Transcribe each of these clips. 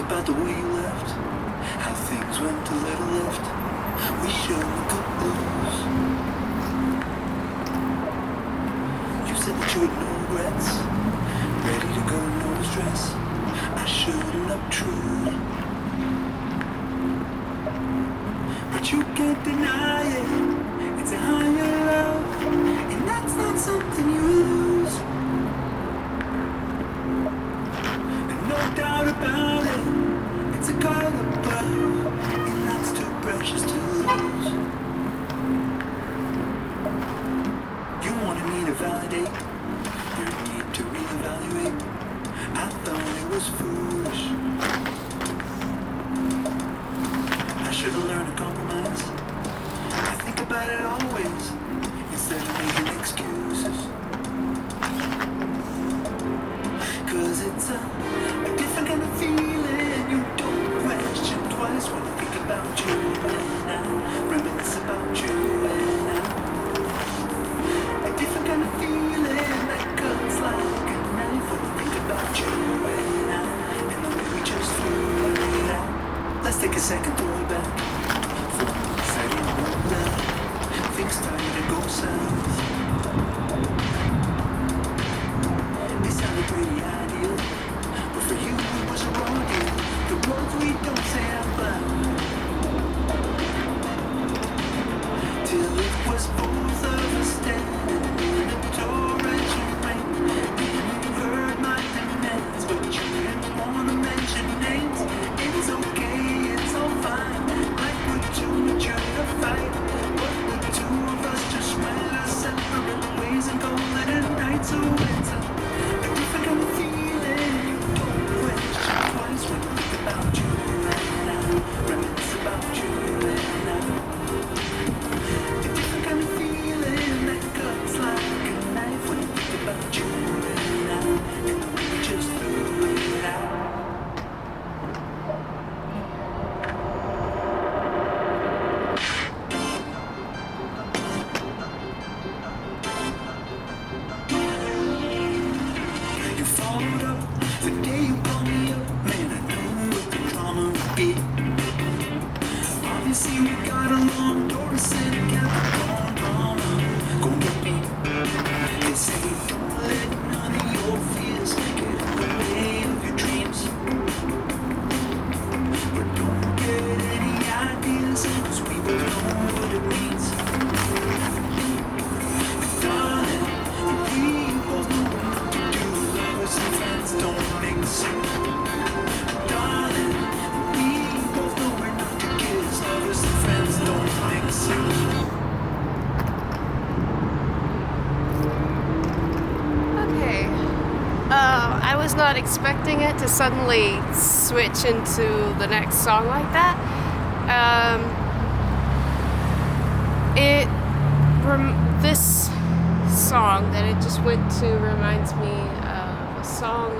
about the way you left, how things went a little left. We should look up blues. You said that you had no regrets, ready to go, no stress. I shouldn't obtrude, but you can't deny it. It's a higher love, and that's not something you lose. And no doubt about it, it's a card above, and that's too precious to lose. You wanted me to validate your need to reevaluate. I thought it was foolish. I should have learned to compromise. I think about it always, instead of making excuses. 'Cause it's a different kind of feeling. You don't question twice when you think about you and I reminisce about you and I. A different kind of feeling that cuts like a knife when you think about you and I and the way we just flew it out. Let's take a second to look back. For a second, look back. Things started to go south. It sounded pretty ideal, but for you it was a raw deal. The words we don't say out loud. Till it was both of us standing in a torrential rain. And you heard my demands, but you didn't want to mention names. It's okay, it's all fine. Like we're too mature to fight, but the two of us just went our separate ways and called it a night. So it's a different kind of feeling. You don't question twice when you think about you and I reminisce about you and I. A different kind of feeling that cuts like a knife when you think about you and I and the way we just threw it out. You followed up the day you called me up, man. I knew what the drama would be. Obviously we got along. Doris and Capricorn, drama, go get me. They say don't let none of your fears get in the way of your dreams. But don't get any ideas, 'cause we both know what it means. Darling, we both know what to do. Lovers and friends don't make sense. Darling, we both know we're not to kiss. Lovers and friends don't make sense. Okay. I was not expecting it to suddenly switch into the next song like that. This song that it just went to reminds me of a song,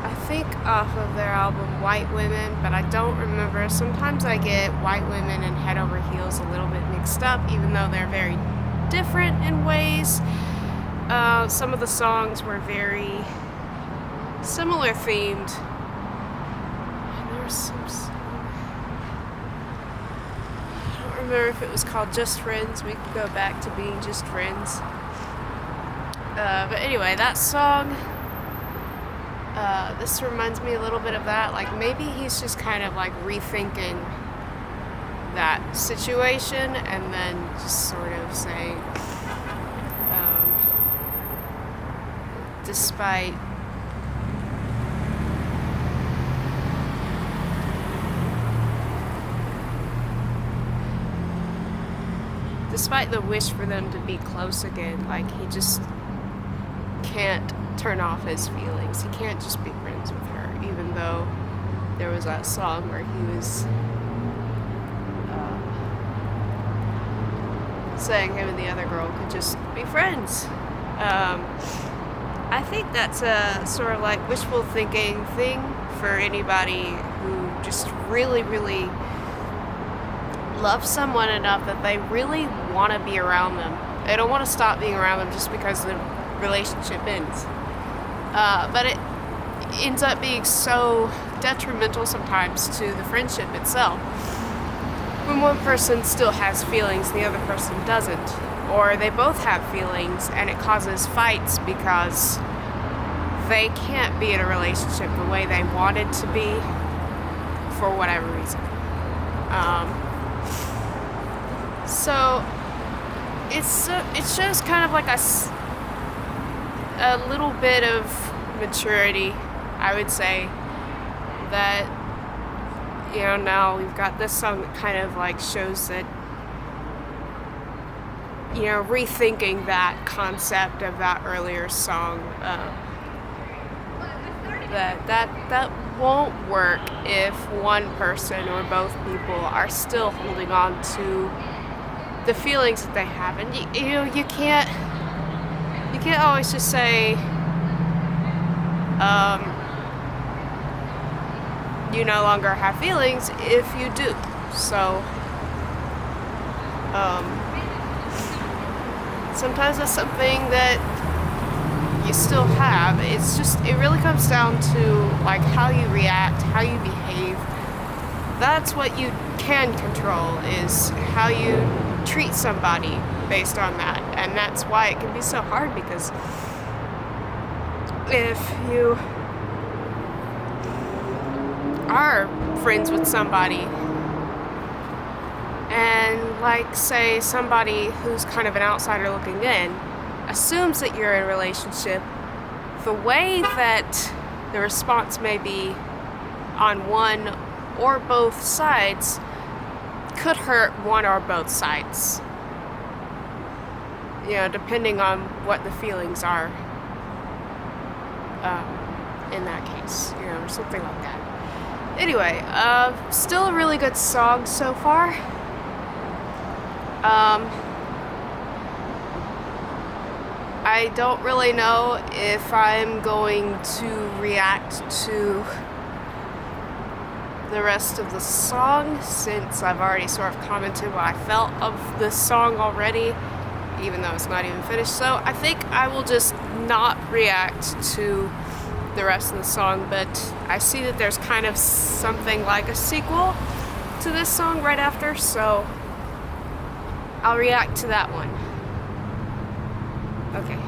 I think off of their album White Women, but I don't remember. Sometimes I get White Women and Head Over Heels a little bit mixed up, even though they're very different in ways. Some of the songs were very similar themed. And there was some song, I don't remember if it was called Just Friends. We could go back to being just friends. But anyway, that song, this reminds me a little bit of that. Like maybe he's just kind of like rethinking that situation and then just sort of saying, despite the wish for them to be close again, like he just can't turn off his feelings. He can't just be friends with her, even though there was that song where he was saying him and the other girl could just be friends. I think that's a sort of like wishful thinking thing for anybody who just really, really loves someone enough that they really want to be around them. They don't want to stop being around them just because the relationship ends. But it ends up being so detrimental sometimes to the friendship itself. When one person still has feelings, the other person doesn't. Or they both have feelings and it causes fights because they can't be in a relationship the way they wanted to be for whatever reason. So it's just kind of like a little bit of maturity, I would say, that, you know, now we've got this song that kind of like shows that, you know, rethinking that concept of that earlier song, that won't work if one person or both people are still holding on to the feelings that they have. And you know, you can't always just say, you no longer have feelings if you do. So sometimes that's something that you still have. It's just, it really comes down to like how you react, how you behave. That's what you can control, is how you treat somebody based on that. And that's why it can be so hard, because if you are friends with somebody and, like, say somebody who's kind of an outsider looking in assumes that you're in a relationship, the way that the response may be on one or both sides could hurt one or both sides, you know, depending on what the feelings are in that case, you know, or something like that. Anyway, still a really good song so far. I don't really know if I'm going to react to the rest of the song, since I've already sort of commented what I felt of this song already, even though it's not even finished. So I think I will just not react to the rest of the song, but I see that there's kind of something like a sequel to this song right after, so I'll react to that one. Okay.